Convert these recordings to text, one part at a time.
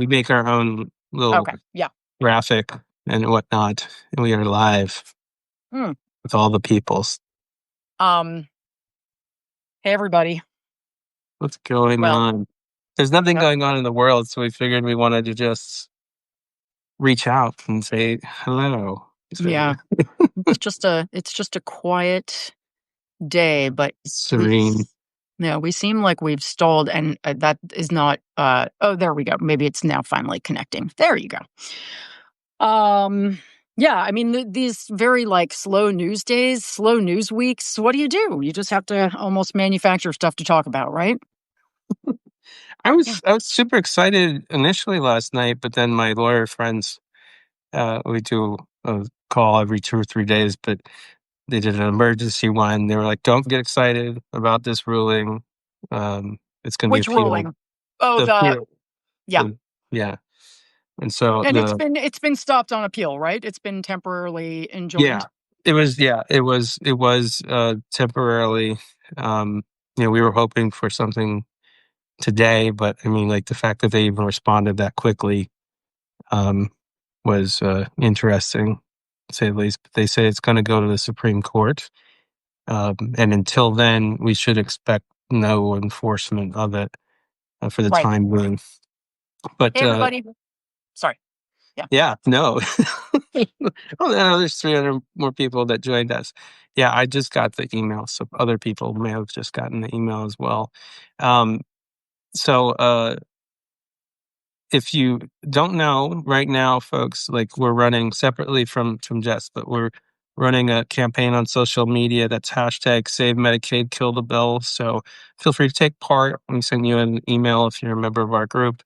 We make our own little Okay. Yeah. graphic and whatnot, and we are live Hmm. with all the peoples. Um. Hey, everybody. What's going Well, on? There's nothing yep. going on in the world, so we figured we wanted to just reach out and say hello. Yeah. It's just a quiet day, but Serene. we seem like we've stalled, and that is not. Oh, there we go. Maybe it's now finally connecting. There you go. Yeah. I mean, these very like slow news days, slow news weeks. What do? You just have to almost manufacture stuff to talk about, right? I Yeah. was I was super excited initially last night, but then my lawyer friends, we do a call every 2 or 3 days, but they did an emergency one. They were like, "Don't get excited about this ruling. It's going to be Which appealed." ruling? Oh, The appeal, yeah. the yeah, and so And it's been stopped on appeal, right? It's been temporarily yeah, enjoined. it was temporarily. Um, we were hoping for something today, but I mean, like the fact that they even responded that quickly um, was interesting, to say the least. But they say it's going to go to the Supreme Court, and until then, we should expect no enforcement of it for the Right. time being. But Hey, everybody. Sorry. Yeah. yeah, no. Oh, no, there's 300 more people that joined us. Yeah, I just got the email, so other people may have just gotten the email as well. Um, so if you don't know right now, folks, like we're running separately from Jess, but we're running a campaign on social media that's hashtag Save Medicaid, Kill the Bill. So feel free to take part. We send you an email if you're a member of our group.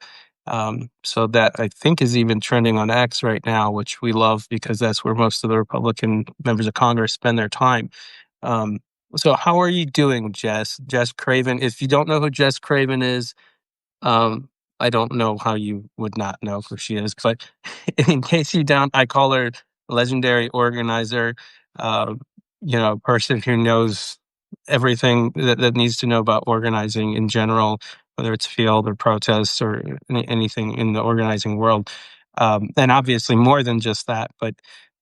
So that I think is even trending on X right now, which we love because that's where most of the Republican members of Congress spend their time. Um, so how are you doing, Jess? Jess Craven. If you don't know who Jess Craven is, um, I don't know how you would not know who she is, but in case you don't, I call her legendary organizer, uh, person who knows everything that needs to know about organizing in general, whether it's field or protests or anything in the organizing world. And obviously more than just that, but,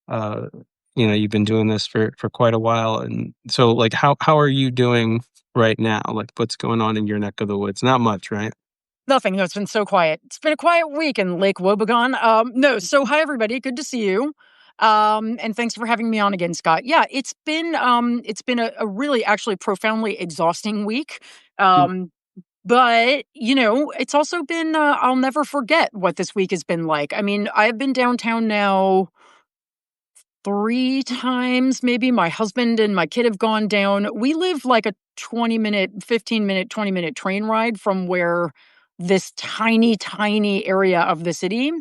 uh, you've been doing this for quite a while. And so like, how are you doing right now? Like what's going on in your neck of the woods? Not much, right? Nothing. No, it's been so quiet. It's been a quiet week in Lake Wobegon. No. So hi, everybody. Good to see you. And thanks for having me on again, Scott. Yeah, it's been a really actually profoundly exhausting week. Um, but it's also been, I'll never forget what this week has been like. I mean, I've been downtown now 3 times, maybe. My husband and my kid have gone down. We live like a 20-minute, 15-minute, 20-minute train ride from where this tiny, tiny area of the city.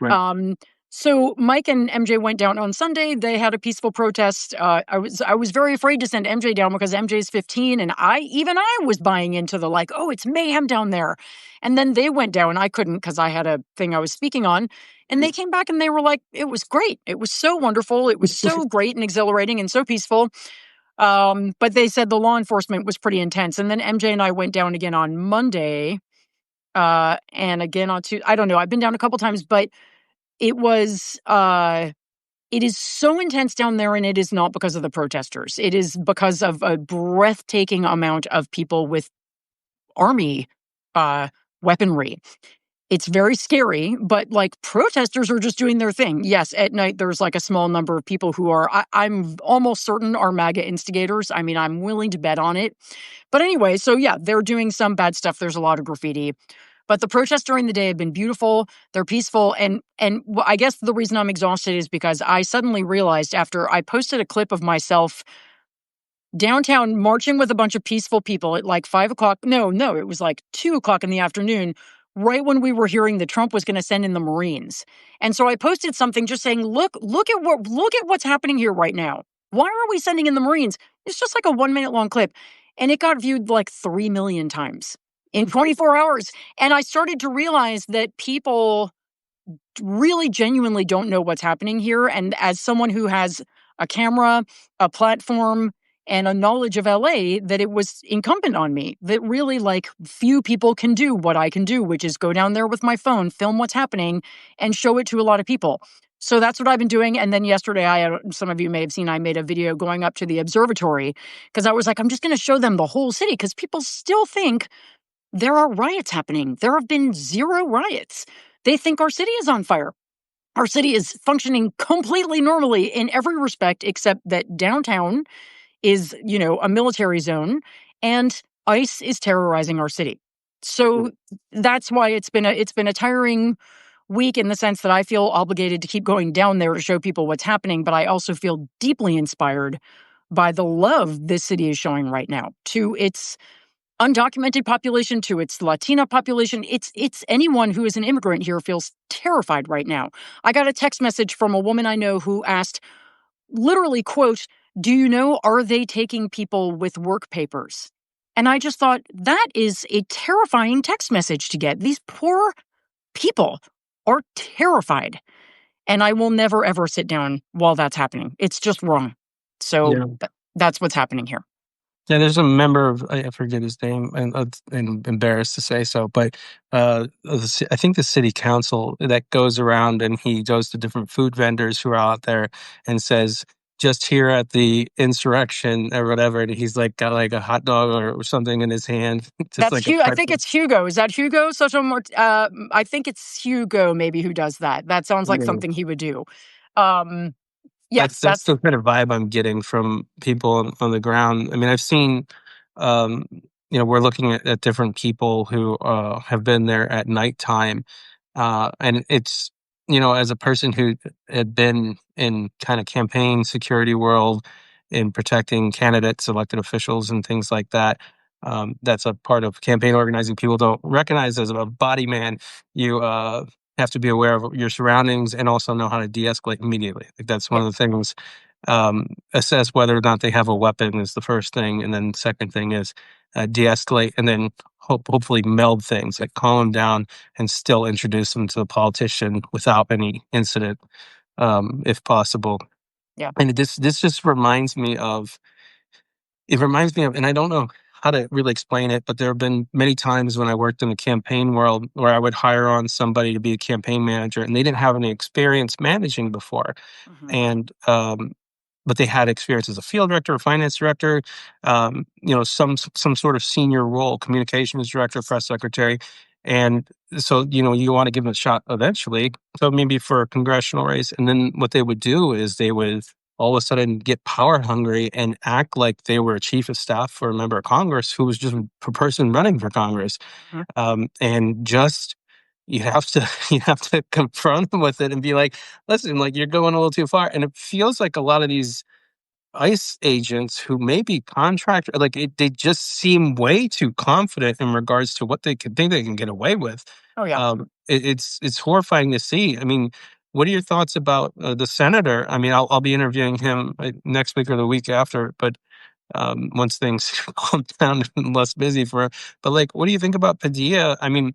Right. Um, so Mike and MJ went down on Sunday. They had a peaceful protest. I was very afraid to send MJ down because MJ's 15, and I was buying into the like, oh, it's mayhem down there. And then they went down. I couldn't because I had a thing I was speaking on. And they came back and they were like, it was great. It was so wonderful. It was so great and exhilarating and so peaceful. But they said the law enforcement was pretty intense. And then MJ and I went down again on Monday. And again on Tuesday. I don't know. I've been down a couple times, but it was it is so intense down there, and it is not because of the protesters. It is because of a breathtaking amount of people with army weaponry. It's very scary, but like protesters are just doing their thing. Yes, at night there's like a small number of people who are, I'm almost certain, are MAGA instigators. I mean, I'm willing to bet on it. But anyway, so yeah, they're doing some bad stuff. There's a lot of graffiti. But the protests during the day have been beautiful. They're peaceful. And I guess the reason I'm exhausted is because I suddenly realized after I posted a clip of myself downtown marching with a bunch of peaceful people at like 5 o'clock. No, it was like 2 o'clock in the afternoon, right when we were hearing that Trump was going to send in the Marines. And so I posted something just saying, look at what's happening here right now. Why are we sending in the Marines? It's just like a 1 minute long clip. And it got viewed like 3 million times in 24 hours. And I started to realize that people really genuinely don't know what's happening here. And as someone who has a camera, a platform, and a knowledge of LA that it was incumbent on me, that really like few people can do what I can do, which is go down there with my phone, film what's happening, and show it to a lot of people. So that's what I've been doing. And then yesterday, some of you may have seen, I made a video going up to the observatory because I was like, I'm just going to show them the whole city because people still think there are riots happening. There have been zero riots. They think our city is on fire. Our city is functioning completely normally in every respect, except that downtown is, a military zone and ICE is terrorizing our city. So that's why it's been a tiring weak in the sense that I feel obligated to keep going down there to show people what's happening, but I also feel deeply inspired by the love this city is showing right now to its undocumented population, to its Latina population. It's anyone who is an immigrant here feels terrified right now. I got a text message from a woman I know who asked, literally, quote, "Do you know, are they taking people with work papers?" And I just thought, that is a terrifying text message to get. These poor people are terrified. And I will never, ever sit down while that's happening. It's just wrong. So Yeah. that's what's happening here. Yeah, there's a member of I forget his name, and embarrassed to say so, but I think the city council that goes around and he goes to different food vendors who are out there and says, "Just here at the insurrection" or whatever, and he's like got like a hot dog or something in his hand, just That's like a Hugo. I think pretzel. it's Hugo. Is that Hugo? I think it's Hugo maybe who does that. That sounds like Yeah. something he would do. Um, That's yes, that's that's the kind of vibe I'm getting from people on the ground. I mean, I've seen, um, we're looking at different people who have been there at nighttime, and it's as a person who had been in kind of campaign security world in protecting candidates, elected officials, and things like that. That's a part of campaign organizing. People don't recognize as a body man. You have to be aware of your surroundings and also know how to de-escalate immediately. Like that's one yeah, of the things. Assess whether or not they have a weapon is the first thing, and then second thing is de-escalate, and then hopefully meld things like calm them down and still introduce them to the politician without any incident, if possible. yeah. And this just reminds me of, and I don't know how to really explain it, but there have been many times when I worked in the campaign world where I would hire on somebody to be a campaign manager, and they didn't have any experience managing before, Hmm. and but they had experience as a field director, a finance director, some sort of senior role, communications director, press secretary, and so you want to give them a shot eventually. So maybe for a congressional race, and then what they would do is they would all of a sudden get power hungry and act like they were a chief of staff for a member of Congress who was just a person running for Congress, Hmm. and just you have to you have to confront them with it and be like, listen, like you're going a little too far. And it feels like a lot of these ICE agents who may be contractor, they just seem way too confident in regards to what they can think they can get away with. Oh yeah. It's horrifying to see. I mean, what are your thoughts about the senator? I mean, I'll be interviewing him next week or the week after, but once things calm down and less busy for. But like, what do you think about Padilla? I mean,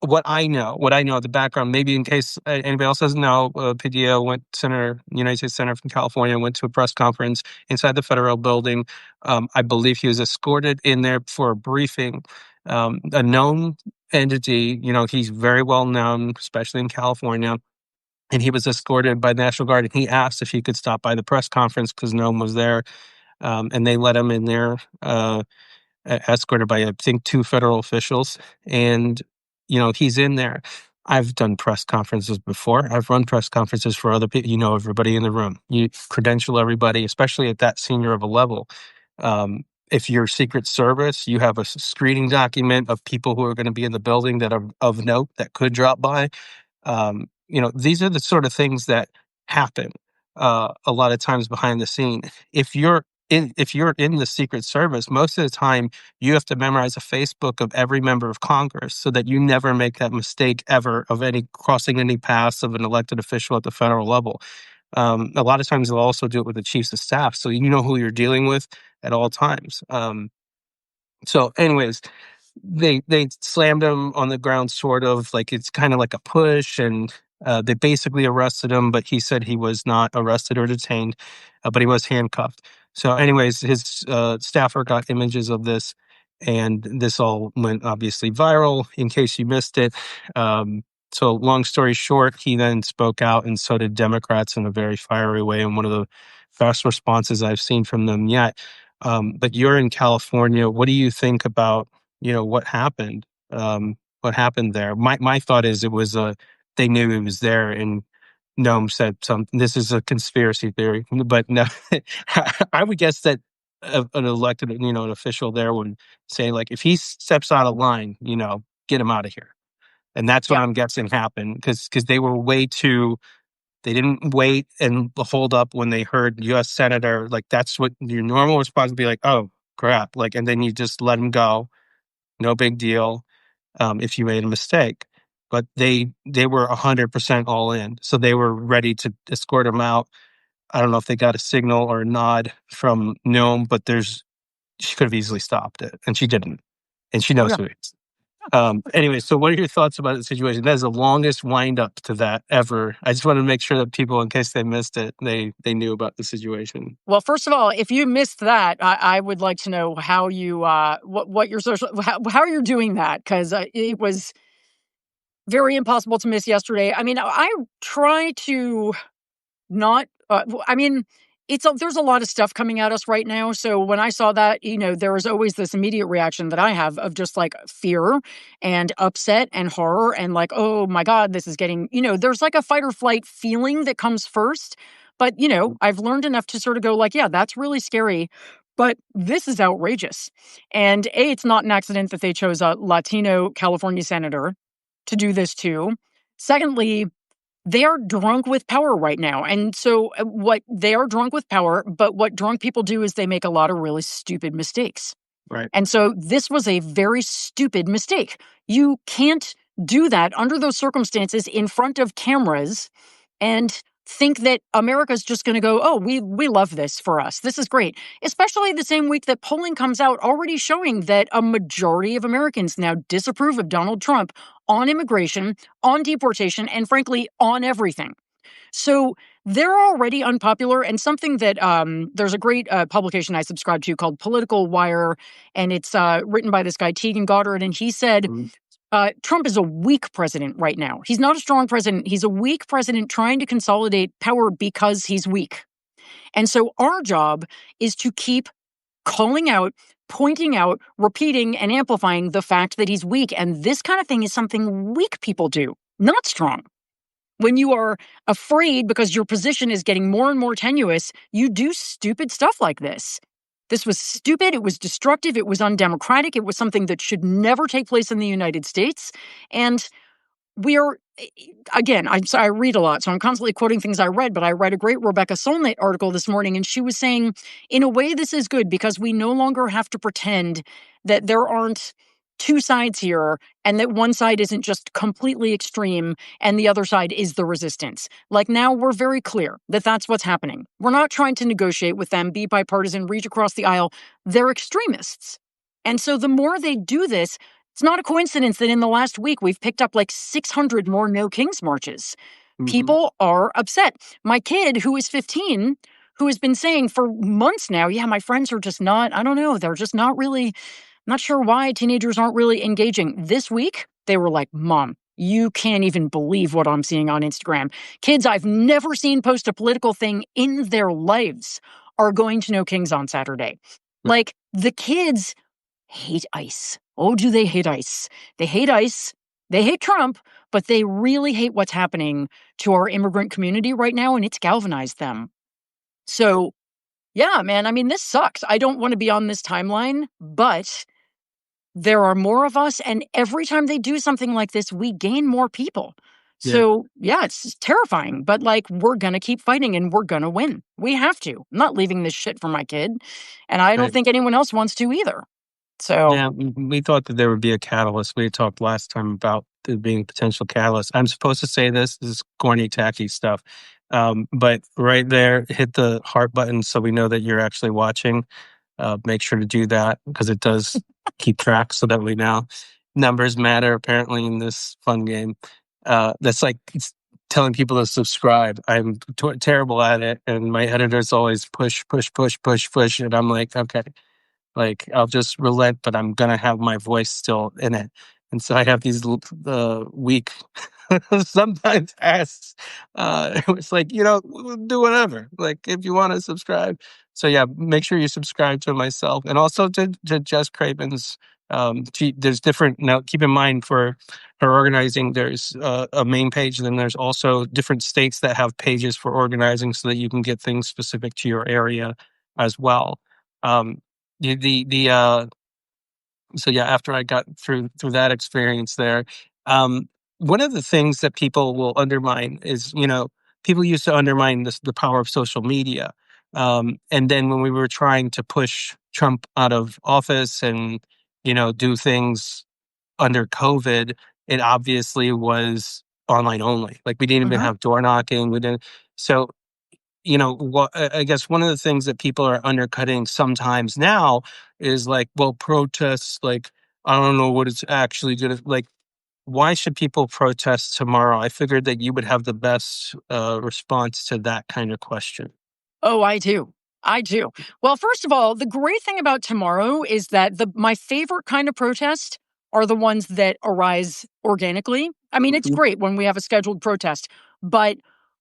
what I know, the background, maybe in case anybody else doesn't know, Padilla United States Senator from California, went to a press conference inside the federal building. I believe he was escorted in there for a briefing. A known entity, he's very well known, especially in California. And he was escorted by the National Guard, and he asked if he could stop by the press conference because no one was there. And they let him in there. Escorted by I think two federal officials, and he's in there. I've done press conferences before. I've run press conferences for other people. You know everybody in the room. You credential everybody, especially at that senior of a level. If you're Secret Service, you have a screening document of people who are going to be in the building that are of note that could drop by. These are the sort of things that happen a lot of times behind the scene. If you're in the Secret Service, most of the time you have to memorize a Facebook of every member of Congress so that you never make that mistake ever of any crossing any paths of an elected official at the federal level. A lot of times they'll also do it with the chiefs of staff, so you know who you're dealing with at all times. So, anyways, they slammed him on the ground, sort of like it's kind of like a push, and they basically arrested him, but he said he was not arrested or detained, but he was handcuffed. So, anyways, his staffer got images of this, and this all went obviously viral. In case you missed it, so long story short, he then spoke out, and so did Democrats in a very fiery way, and one of the best responses I've seen from them yet. But you're in California. What do you think about what happened? What happened there? My thought is it was they knew he was there, and Noam said something. This is a conspiracy theory, but no, I would guess that an elected, an official there would say, like, if he steps out of line, get him out of here. And that's what Yeah. I'm guessing happened because they were way too. They didn't wait and hold up when they heard U.S. Senator. Like, that's what your normal response would be, like, oh crap, like, and then you just let him go. No big deal if you made a mistake. But they were 100% all in, so they were ready to escort him out. I don't know if they got a signal or a nod from Noam, but she could have easily stopped it, and she didn't, and she knows Yeah. who it is. Anyway, so what are your thoughts about the situation? That is the longest wind up to that ever. I just want to make sure that people, in case they missed it, they knew about the situation. Well, first of all, if you missed that, I would like to know how you what your social how you're doing that, because it was very impossible to miss yesterday. I mean, I try to not. I mean, there's a lot of stuff coming at us right now. So when I saw that, there was always this immediate reaction that I have of just like fear and upset and horror and like, oh my God, this is getting. There's like a fight or flight feeling that comes first. But I've learned enough to sort of go like, yeah, that's really scary. But this is outrageous. And it's not an accident that they chose a Latino California senator to do this too. Secondly, they are drunk with power right now. And so what they are drunk with power, but what drunk people do is they make a lot of really stupid mistakes. Right. And so this was a very stupid mistake. You can't do that under those circumstances in front of cameras and think that America's just going to go, oh, we love this for us. This is great. Especially the same week that polling comes out already showing that a majority of Americans now disapprove of Donald Trump on immigration, on deportation, and frankly, on everything. So they're already unpopular. And something that there's a great publication I subscribe to called Political Wire, and it's written by this guy, Tegan Goddard. And he said, Mhm. Trump is a weak president right now. He's not a strong president. He's a weak president trying to consolidate power because he's weak. And so our job is to keep calling out, pointing out, repeating, and amplifying the fact that he's weak. And this kind of thing is something weak people do, not strong. When you are afraid because your position is getting more and more tenuous, you do stupid stuff like this. This was stupid. It was destructive. It was undemocratic. It was something that should never take place in the United States. And we are, again, I read a lot, so I'm constantly quoting things I read, but I read a great Rebecca Solnit article this morning, and she was saying, in a way, this is good because we no longer have to pretend that there aren't two sides here and that one side isn't just completely extreme and the other side is the resistance. Like now we're very clear that that's what's happening. We're not trying to negotiate with them, be bipartisan, reach across the aisle. They're extremists. And so the more they do this, it's not a coincidence that in the last week, we've picked up like 600 more No Kings marches. Mhm. People are upset. My kid, who is 15, who has been saying for months now, yeah, my friends are just not, I don't know, they're just not really, not sure why teenagers aren't really engaging. This week, they were like, Mom, you can't even believe what I'm seeing on Instagram. Kids I've never seen post a political thing in their lives are going to No Kings on Saturday. Right. Like the kids hate ICE. Oh, do they hate ICE? They hate ICE. They hate Trump, but they really hate what's happening to our immigrant community right now, and it's galvanized them. So, yeah, man, I mean, this sucks. I don't want to be on this timeline, but there are more of us, and every time they do something like this, we gain more people. Yeah. So, yeah, it's terrifying, but like, we're going to keep fighting and we're going to win. We have to. I'm not leaving this shit for my kid, and I don't Right. think anyone else wants to either. So, Yeah, we thought that there would be a catalyst. We had talked last time about there being a potential catalyst. I'm supposed to say this is corny, tacky stuff. But right there, hit the heart button so we know that you're actually watching. Make sure to do that because it does keep track so that we know. Numbers matter apparently in this fun game. That's like telling people to subscribe. I'm terrible at it, and my editors always push, push, push, push, push, and I'm like, okay, like I'll just relent, but I'm gonna have my voice still in it. And so I have these weak, sometimes asks. It's like, do whatever. Like if you want to subscribe. So yeah, make sure you subscribe to myself and also to Jess Craven's. There's different now. Keep in mind for her organizing, there's a main page, and then there's also different states that have pages for organizing, so that you can get things specific to your area as well. Um, the so yeah, after I got through that experience there, um, one of the things that people will undermine is, people used to undermine the power of social media. And then when we were trying to push Trump out of office and, do things under COVID, it obviously was online only. Like we didn't even Mhm. have door knocking. We didn't. So what I guess one of the things that people are undercutting sometimes now is like, well, protests, like, I don't know what it's actually gonna like. Why should people protest tomorrow? I figured that you would have the best response to that kind of question. Oh, I do. I do. Well, first of all, the great thing about tomorrow is that my favorite kind of protest are the ones that arise organically. I mean, it's Mhm. great when we have a scheduled protest, but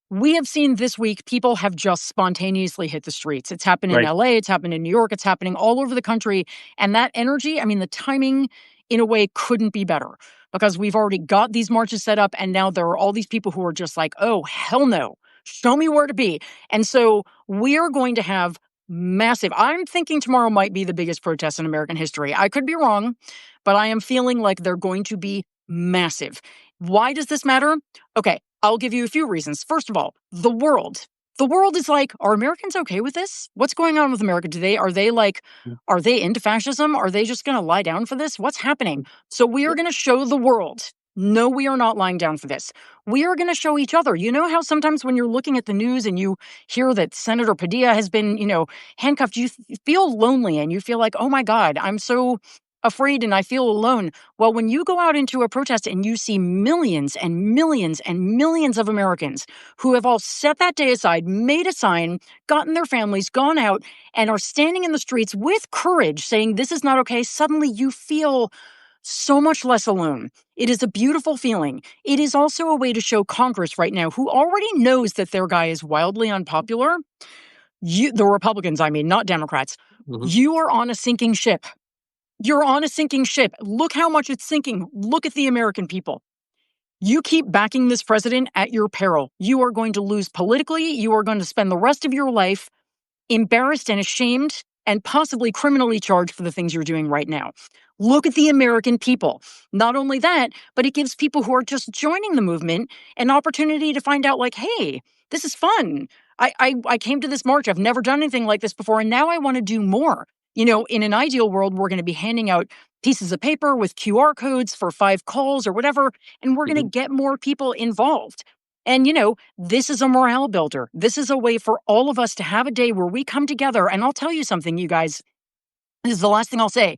we have seen this week people have just spontaneously hit the streets. It's happened in Right. LA, it's happened in New York, it's happening all over the country. And that energy, I mean, the timing in a way couldn't be better because we've already got these marches set up. And now there are all these people who are just like, oh, hell no, show me where to be. And so we're going to have massive. I'm thinking tomorrow might be the biggest protest in American history. I could be wrong, but I am feeling like they're going to be massive. Why does this matter? Okay, I'll give you a few reasons. First of all, the world. The world is like, are Americans okay with this? What's going on with America today? Are they into fascism? Are they just going to lie down for this? What's happening? So we are going to show the world. No, we are not lying down for this. We are going to show each other. You know how sometimes when you're looking at the news and you hear that Senator Padilla has been, handcuffed, you feel lonely and you feel like, oh my God, I'm so afraid and I feel alone. Well, when you go out into a protest and you see millions and millions and millions of Americans who have all set that day aside, made a sign, gotten their families, gone out, and are standing in the streets with courage saying, this is not okay, suddenly you feel so much less alone. It is a beautiful feeling. It is also a way to show Congress right now, who already knows that their guy is wildly unpopular. The Republicans, I mean, not Democrats. Mhm. You are on a sinking ship. You're on a sinking ship. Look how much it's sinking. Look at the American people. You keep backing this president at your peril. You are going to lose politically. You are going to spend the rest of your life embarrassed and ashamed and possibly criminally charged for the things you're doing right now. Look at the American people. Not only that, but it gives people who are just joining the movement an opportunity to find out, like, hey, this is fun. I came to this march. I've never done anything like this before, and now I want to do more. In an ideal world, we're going to be handing out pieces of paper with QR codes for 5 calls or whatever, and we're going to Mhm. get more people involved. And, this is a morale builder. This is a way for all of us to have a day where we come together. And I'll tell you something, you guys. This is the last thing I'll say.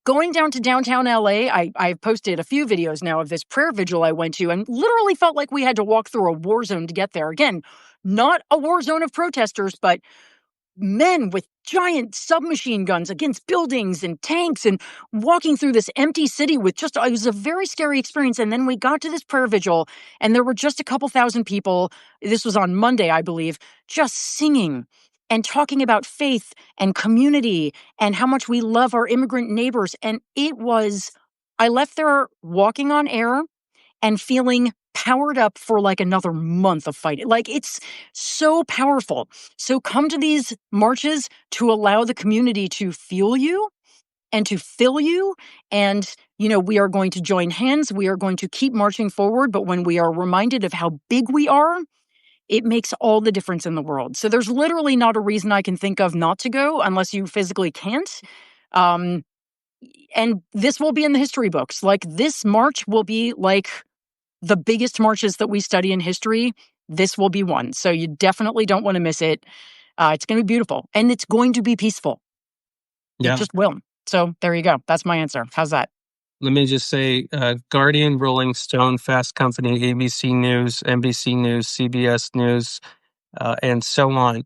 Going down to downtown LA, I've posted a few videos now of this prayer vigil I went to and literally felt like we had to walk through a war zone to get there. Again, not a war zone of protesters, but men with giant submachine guns against buildings and tanks and walking through this empty city with it was a very scary experience. And then we got to this prayer vigil and there were just a couple thousand people. This was on Monday, I believe, just singing and talking about faith and community and how much we love our immigrant neighbors. And I left there walking on air and feeling powered up for like another month of fighting. Like it's so powerful. So come to these marches to allow the community to feel you and to fill you. And, we are going to join hands. We are going to keep marching forward. But when we are reminded of how big we are, it makes all the difference in the world. So there's literally not a reason I can think of not to go unless you physically can't. Um, and this will be in the history books. Like this march will be like the biggest marches that we study in history, this will be one. So you definitely don't want to miss it. It's going to be beautiful and it's going to be peaceful. It Yeah. just will. So there you go. That's my answer. How's that? let me just say, Guardian, Rolling Stone, Fast Company, ABC News, NBC News, CBS News, and so on.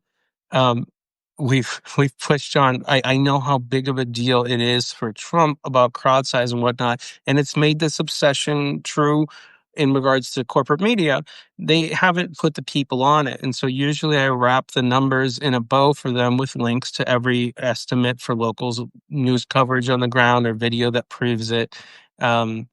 Um, we've pushed on. I know how big of a deal it is for Trump about crowd size and whatnot, and it's made this obsession true in regards to corporate media. They haven't put the people on it, and so usually I wrap the numbers in a bow for them with links to every estimate for locals, news coverage on the ground, or video that proves it. Um,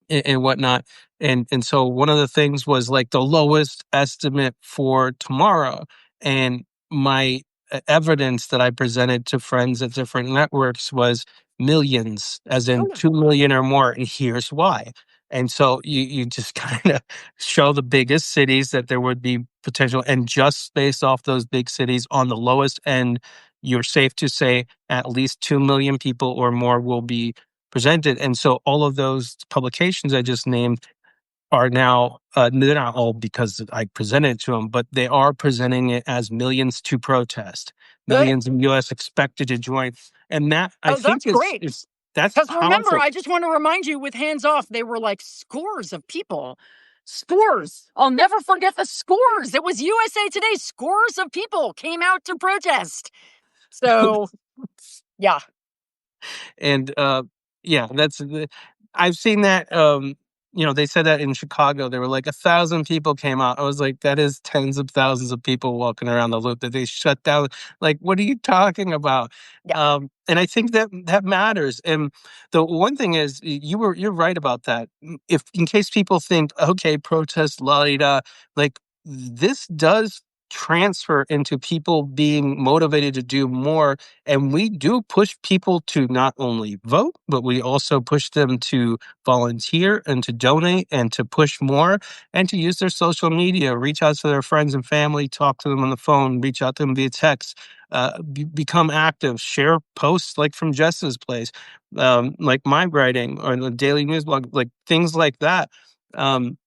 and whatnot. And so one of the things was like the lowest estimate for tomorrow. And my evidence that I presented to friends at different networks was millions, as Oh, in yeah. 2 million or more. And here's why. And so you just kind of show the biggest cities that there would be potential. And just based off those big cities on the lowest end, you're safe to say at least 2 million people or more will be presented. And so all of those publications I just named are now, they're not all because I presented it to them, but they are presenting it as millions to protest, Good. millions in the US expected to join. And that I Oh, think that's great. that's Because remember, powerful. I just want to remind you with hands off, they were like scores of people. Scores. I'll never forget the scores. It was USA Today. Scores of people came out to protest. So, yeah. And yeah, I've seen that. They said that in Chicago, there were like 1,000 people came out. I was like, that is tens of thousands of people walking around the loop that they shut down. Like, what are you talking about? Yeah. And I think that that matters. And the one thing is, you're right about that. If in case people think, okay, protest, la di da, like this does transfer into people being motivated to do more, and we do push people to not only vote, but we also push them to volunteer and to donate and to push more and to use their social media, reach out to their friends and family, talk to them on the phone, reach out to them via text, become active, share posts like from Jess's place, like my writing or the daily news blog, like things like that. Um,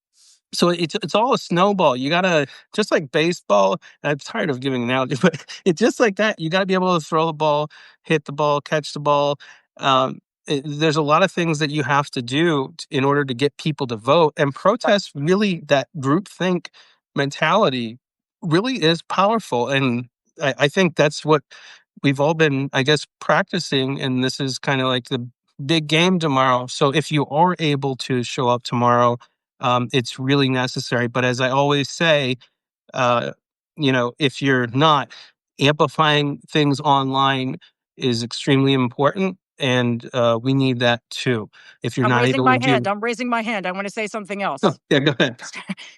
so it's all a snowball. You gotta, just like baseball. And I'm tired of giving analogies, but it's just like that. You gotta be able to throw the ball, hit the ball, catch the ball. Um, there's a lot of things that you have to do in order to get people to vote. And protest, really, that groupthink mentality really is powerful. And I think that's what we've all been, I guess, practicing. And this is kind of like the big game tomorrow. So if you are able to show up tomorrow, it's really necessary. But as I always say, uh, if you're not, amplifying things online is extremely important. And we need that too. If you're I'm not raising able to my hand. do, I'm raising my hand. I want to say something oh, else. yeah, go ahead.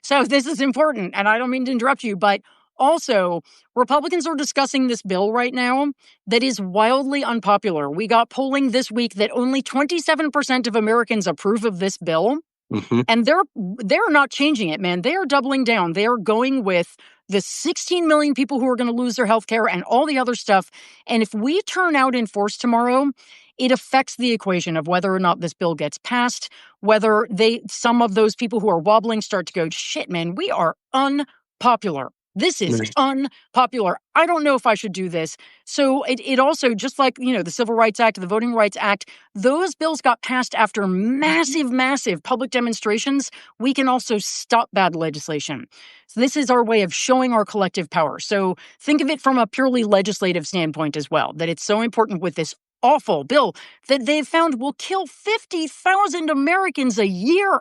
So this is important, and I don't mean to interrupt you, but also Republicans are discussing this bill right now that is wildly unpopular. We got polling this week that only 27% of Americans approve of this bill. Hmm. And they're not changing it, man. They are doubling down. They are going with the 16 million people who are going to lose their health care and all the other stuff. And if we turn out in force tomorrow, it affects the equation of whether or not this bill gets passed, whether some of those people who are wobbling start to go, shit, man, we are unpopular. This is unpopular. I don't know if I should do this. So it also, just like, the Civil Rights Act, the Voting Rights Act, those bills got passed after massive, massive public demonstrations. We can also stop bad legislation. So this is our way of showing our collective power. So think of it from a purely legislative standpoint as well, that it's so important with this awful bill that they've found will kill 50,000 Americans a year.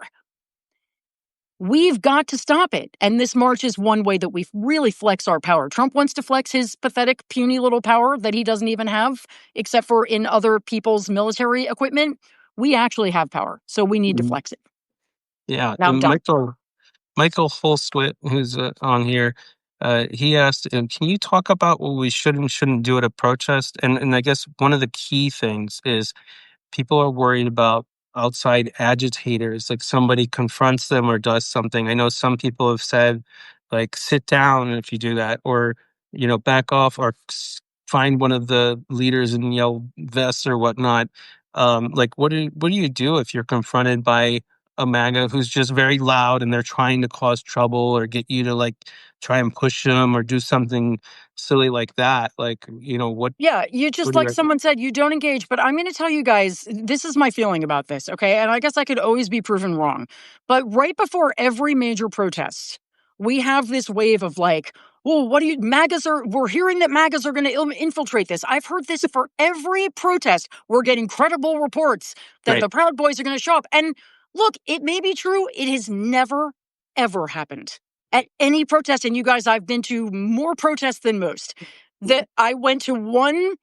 We've got to stop it. And this march is one way that we really flex our power. Trump wants to flex his pathetic, puny little power that he doesn't even have, except for in other people's military equipment. We actually have power, so we need to Mm, flex it. yeah. Now I'm And done. Michael Holswit, who's on here, he asked, can you talk about what we should and shouldn't do at a protest? And I guess one of the key things is people are worried about outside agitators, like somebody confronts them or does something. I know some people have said, like, sit down if you do that, or, back off, or find one of the leaders and yell vests or whatnot. Like, what do you do if you're confronted by a MAGA who's just very loud and they're trying to cause trouble or get you to like try and push them or do something silly like that. Like, what Yeah, you what just do you like recommend? someone said, you don't engage. But I'm going to tell you guys, this is my feeling about this, okay? And I guess I could always be proven wrong. But right before every major protest, we have this wave of like, well, we're hearing that MAGAs are going to infiltrate this. I've heard this for every protest. We're getting credible reports that Right. the Proud Boys are going to show up. And look, it may be true. It has never, ever happened at any protest. And you guys, I've been to more protests than most that I went to one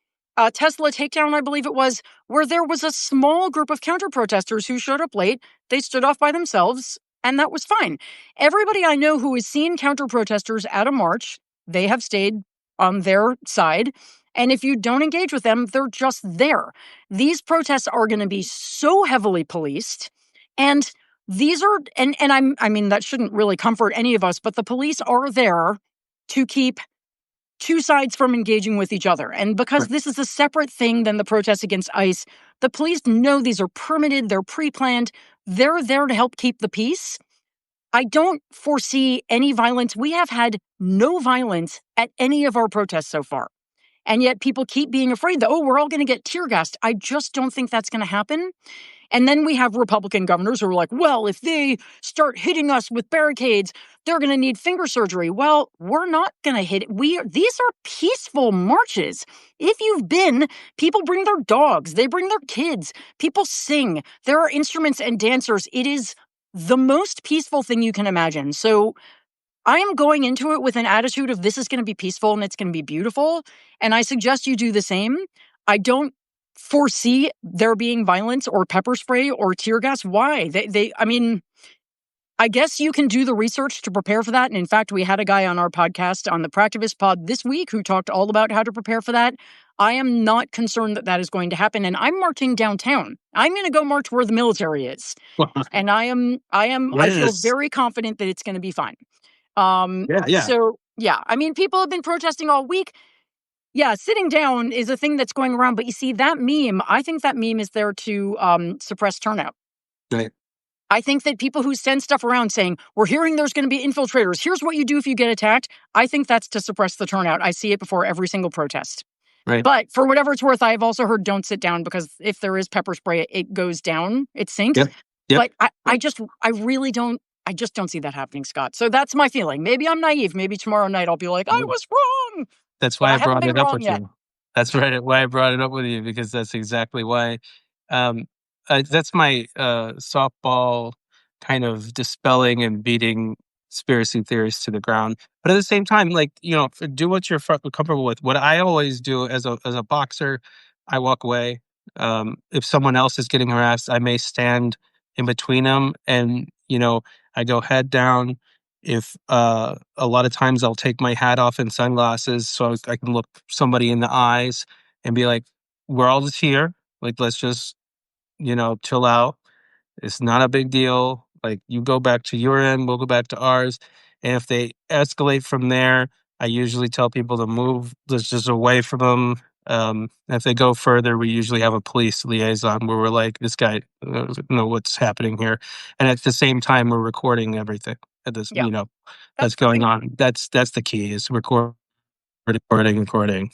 Tesla takedown, I believe it was, where there was a small group of counter protesters who showed up late. They stood off by themselves, and that was fine. Everybody I know who has seen counter protesters at a march, they have stayed on their side. And if you don't engage with them, they're just there. These protests are going to be so heavily policed. And these are, I mean, that shouldn't really comfort any of us, but the police are there to keep two sides from engaging with each other. And because Right. this is a separate thing than the protests against ICE, the police know these are permitted, they're pre-planned, they're there to help keep the peace. I don't foresee any violence. We have had no violence at any of our protests so far. And yet people keep being afraid that, oh, we're all going to get tear gassed. I just don't think that's going to happen. And then we have Republican governors who are like, well, if they start hitting us with barricades, they're going to need finger surgery. Well, we're not going to hit it. These are peaceful marches. If you've been, people bring their dogs, they bring their kids, people sing, there are instruments and dancers. It is the most peaceful thing you can imagine. So I am going into it with an attitude of this is going to be peaceful and it's going to be beautiful. And I suggest you do the same. I don't foresee there being violence or pepper spray or tear gas. Why? I mean, I guess you can do the research to prepare for that. And in fact, we had a guy on our podcast on the Practivist Pod this week who talked all about how to prepare for that. I am not concerned that that is going to happen. And I'm marching downtown. I'm going to go march where the military is. And I feel Yes. very confident that it's going to be fine. Yeah. Yeah. So yeah, I mean, people have been protesting all week. Yeah, sitting down is a thing that's going around, but you see that meme, I think that meme is there to suppress turnout. Right. I think that people who send stuff around saying, we're hearing there's going to be infiltrators, here's what you do if you get attacked, I think that's to suppress the turnout. I see it before every single protest. Right. But for whatever it's worth, I've also heard don't sit down because if there is pepper spray, it goes down, it sinks. Yep. Yep. But I just don't see that happening, Scott. So that's my feeling. Maybe I'm naive. Maybe tomorrow night I'll be like, I was wrong. That's But why I I haven't brought been it up wrong with yet. you. That's right. Why I brought it up with you because that's exactly why. Um, that's my softball kind of dispelling and beating conspiracy theories to the ground. But at the same time, like do what you're comfortable with. What I always do as a boxer, I walk away. If someone else is getting harassed, I may stand in between them, and I go head down. If a lot of times I'll take my hat off and sunglasses so I can look somebody in the eyes and be like, "We're all just here. Like, let's just chill out. It's not a big deal. Like, you go back to your end, we'll go back to ours." And if they escalate from there, I usually tell people to move just away from them. If they go further, we usually have a police liaison where we're like, this guy doesn't know what's happening here. And at the same time, we're recording everything at this, Yeah, that's that's going on. That's the key is recording.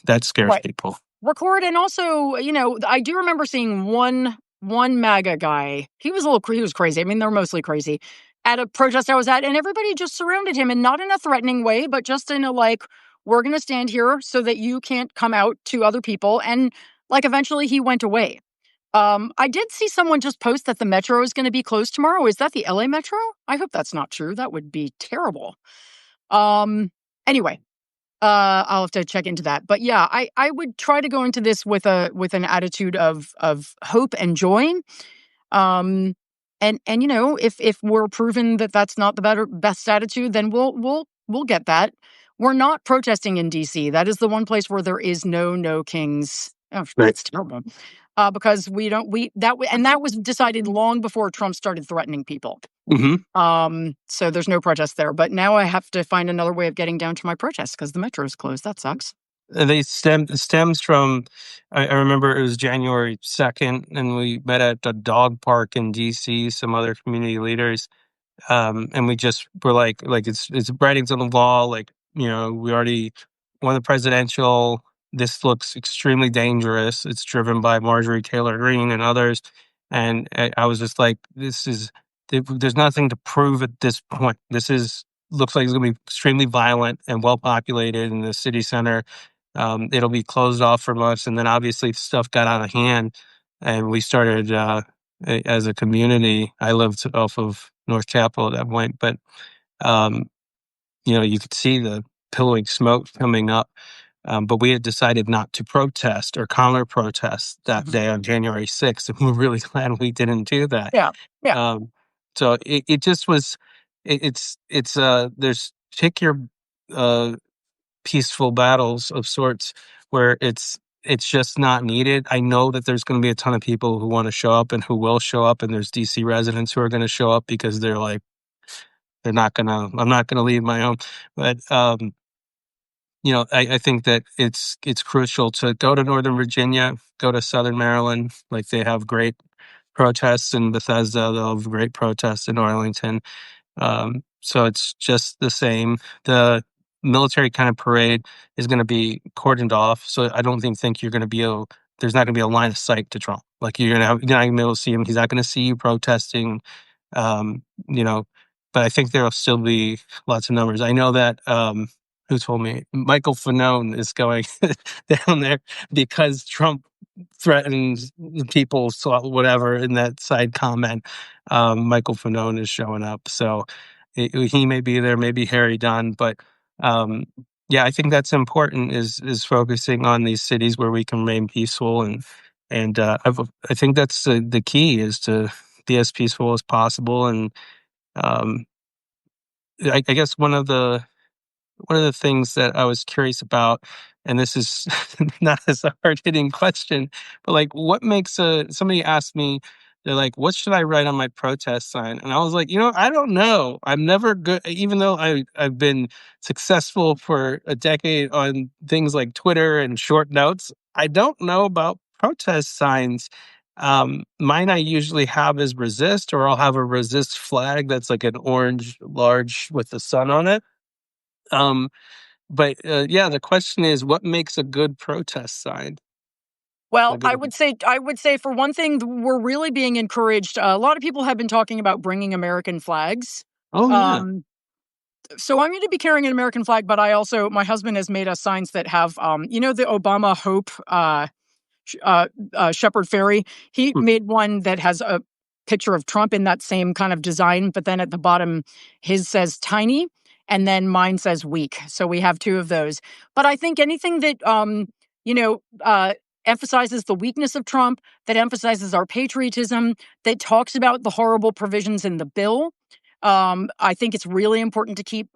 That scares right. people. Record. And also, I do remember seeing one MAGA guy. He was he was crazy. I mean, they're mostly crazy at a protest I was at, and everybody just surrounded him, and not in a threatening way, but just in a like, we're going to stand here so that you can't come out to other people. And like, eventually he went away. I did see someone just post that the metro is going to be closed tomorrow. Is that the LA Metro? I hope that's not true. That would be terrible. Anyway, I'll have to check into that. But yeah, I would try to go into this with an attitude of hope and joy. And if we're proven that that's not the best attitude, then we'll get that. We're not protesting in DC. That is the one place where there is no kings. Oh, Right. that's terrible. Because that was decided long before Trump started threatening people. Mm-hmm. So there's no protest there. But now I have to find another way of getting down to my protest because the metro is closed. That sucks. They stems from I remember it was January 2nd, and we met at the dog park in DC, some other community leaders, and we just were like it's writings on the wall, like, we already won the presidential. This looks extremely dangerous. It's driven by Marjorie Taylor Greene and others, and I was just like, there's nothing to prove at this point. This is looks like it's going to be extremely violent and well populated in the city center. It'll be closed off for months, and then obviously stuff got out of hand, and we started as a community. I lived off of North Capitol at that point, but um, you could see the billowing smoke coming up. But we had decided not to protest or counter protest that Mhm. day on January 6th, and we're really glad we didn't do that. Yeah. Yeah. Um, so it just was. There's pick your uh, peaceful battles of sorts where it's just not needed. I know that there's going to be a ton of people who want to show up and who will show up, and there's DC residents who are going to show up because they're like, they're not gonna I'm not gonna leave my own. But I think that it's crucial to go to Northern Virginia, go to Southern Maryland. Like, they have great protests in Bethesda, they'll have great protests in Arlington. So it's just the same. The military kind of parade is going to be cordoned off. So I don't think you're going to be able, there's not going to be a line of sight to Trump. Like, you're not going to be able to see him. He's not going to see you protesting. Um, you know, but I think there'll still be lots of numbers. I know that, who told me Michael Fanone is going down there because Trump threatens people, so whatever in that side comment. Michael Fanone is showing up, so he may be there, maybe Harry Dunn, but um, yeah, I think that's important. Is focusing on these cities where we can remain peaceful, I think that's the key is to be as peaceful as possible. And um, I guess one of the things that I was curious about, and this is not as a hard hitting question, but like, what makes somebody asked me, they're like, what should I write on my protest sign? And I was like, I don't know. I'm never good, even though I've been successful for a decade on things like Twitter and short notes. I don't know about protest signs. Mine I usually have is resist, or I'll have a resist flag that's like an orange large with the sun on it. Um, but yeah, the question is, what makes a good protest sign? A Well, good I would say for one thing, we're really being encouraged. A lot of people have been talking about bringing American flags. Oh, yeah. Um, so I'm going to be carrying an American flag, but I also my husband has made us signs that have, the Obama Hope Shepherd Ferry. He Hmm. made one that has a picture of Trump in that same kind of design, but then at the bottom, his says tiny, and then mine says weak. So we have two of those. But I think anything that, you know, uh, emphasizes the weakness of Trump, that emphasizes our patriotism, that talks about the horrible provisions in the bill. I think it's really important to keep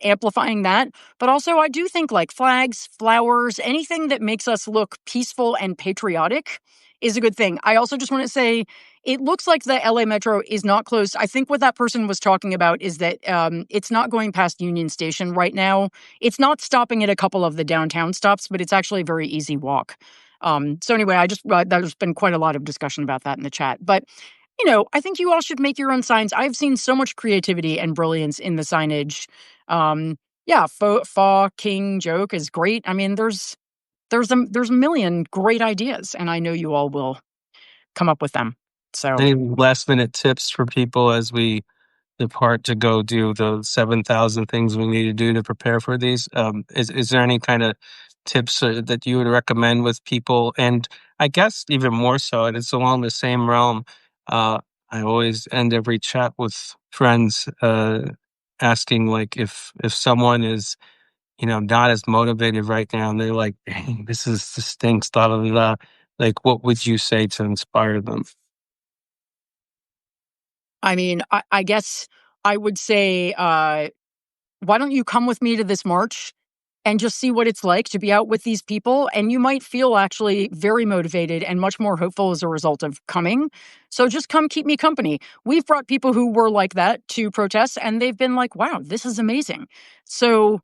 amplifying that. But also, I do think like flags, flowers, anything that makes us look peaceful and patriotic is a good thing. I also just want to say it looks like the LA Metro is not closed. I think what that person was talking about is that it's not going past Union Station right now. It's not stopping at a couple of the downtown stops, but it's actually a very easy walk. So anyway, there's been quite a lot of discussion about that in the chat. But I think you all should make your own signs. I've seen so much creativity and brilliance in the signage. Yeah, Fa King joke is great. I mean, there's a million great ideas, and I know you all will come up with them. So Any last minute tips for people as we depart to go do the 7,000 things we need to do to prepare for these? Is there any kind of tips that you would recommend with people? And I guess even more so, and it's along the same realm. Uh, I always end every chat with friends asking, like, if someone is not as motivated right now, and they're like, "Dang, this stinks." Da da da. Da," like, what would you say to inspire them? I mean, I guess I would say, why don't you come with me to this march and just see what it's like to be out with these people? And you might feel actually very motivated and much more hopeful as a result of coming. So just come keep me company. We've brought people who were like that to protests, and they've been like, wow, this is amazing. So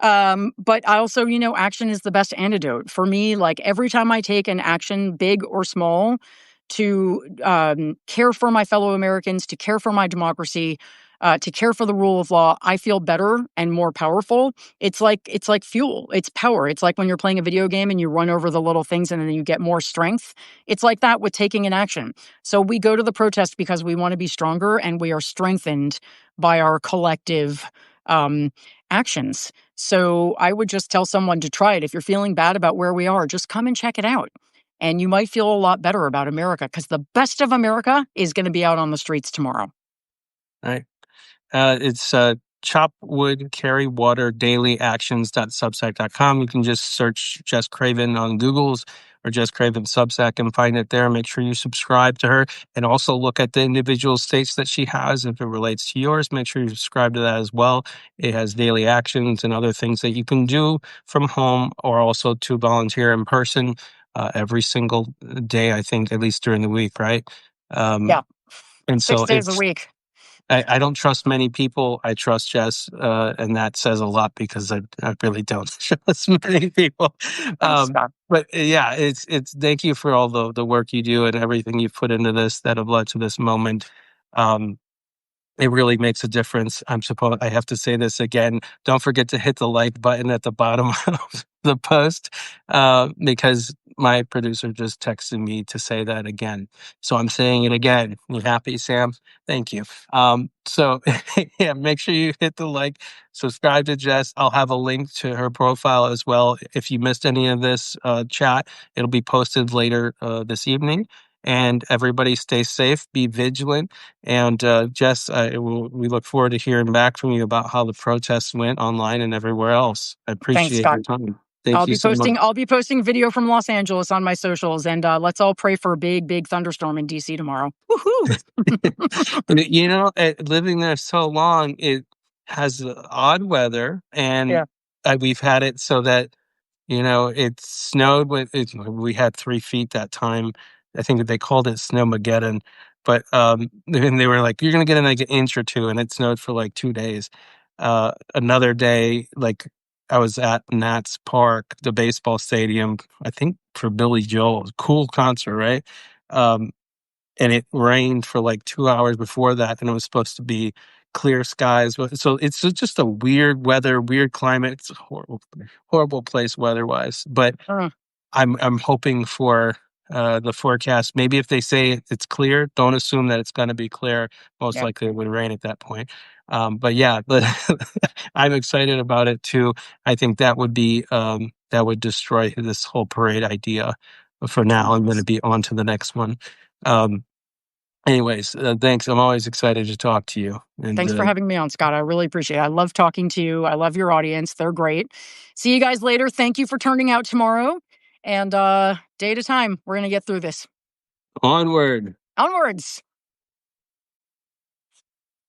But I also, action is the best antidote for me. Like every time I take an action, big or small, to care for my fellow Americans, to care for my democracy, to care for the rule of law, I feel better and more powerful. It's like fuel. It's power. It's like when you're playing a video game and you run over the little things and then you get more strength. It's like that with taking an action. So we go to the protest because we want to be stronger and we are strengthened by our collective um, actions. So I would just tell someone to try it. If you're feeling bad about where we are, just come and check it out. And you might feel a lot better about America because the best of America is going to be out on the streets tomorrow. Right. It's Chop Wood Carry Water Daily Actions.substack.com. You can just search Jess Craven on Google's or Jess Craven Substack and find it there. Make sure you subscribe to her and also look at the individual states that she has. If it relates to yours, make sure you subscribe to that as well. It has daily actions and other things that you can do from home or also to volunteer in person every single day, I think, at least during the week, right? Um, Yeah, and six so days a it's week. I don't trust many people. I trust Jess, and that says a lot because I really don't trust many people. Thanks, Scott. But yeah, it's thank you for all the work you do and everything you've put into this that have led to this moment. Um, it really makes a difference. I have to say this again. Don't forget to hit the like button at the bottom of the post, because my producer just texted me to say that again. So I'm saying it again. You happy, Sam? Thank you. So yeah, make sure you hit the like, subscribe to Jess. I'll have a link to her profile as well. If you missed any of this chat, it'll be posted later this evening. And everybody stay safe, be vigilant. And Jess, we look forward to hearing back from you about how the protests went online and everywhere else. I Thanks, appreciate Scott. your time. Thank you so much. I'll be posting video from Los Angeles on my socials, and let's all pray for a big, big thunderstorm in DC tomorrow. Woohoo! Living there so long, it has odd weather, and Yeah. we've had it so that it snowed we had 3 feet that time. I think they called it Snowmageddon, but and they were like, "You're gonna get like an inch or two," and it snowed for like 2 days. Another day, like I was at Nats Park, the baseball stadium, I think for Billy Joel. It was a cool concert, right? Um, and it rained for like 2 hours before that, and it was supposed to be clear skies. So it's just a weird weather, weird climate. It's a horrible place weather-wise. But Uh, I'm hoping for the forecast. Maybe if they say it's clear, don't assume that it's going to be clear. Most yeah. likely it would rain at that point. But yeah, I'm excited about it too. I think that would destroy this whole parade idea. For now, I'm going to be on to the next one. Um, Anyways, thanks. I'm always excited to talk to you. And Thanks for having me on, Scott. I really appreciate it. I love talking to you. I love your audience. They're great. See you guys later. Thank you for turning out tomorrow. And day at a time, we're going to get through this. onward. Onwards.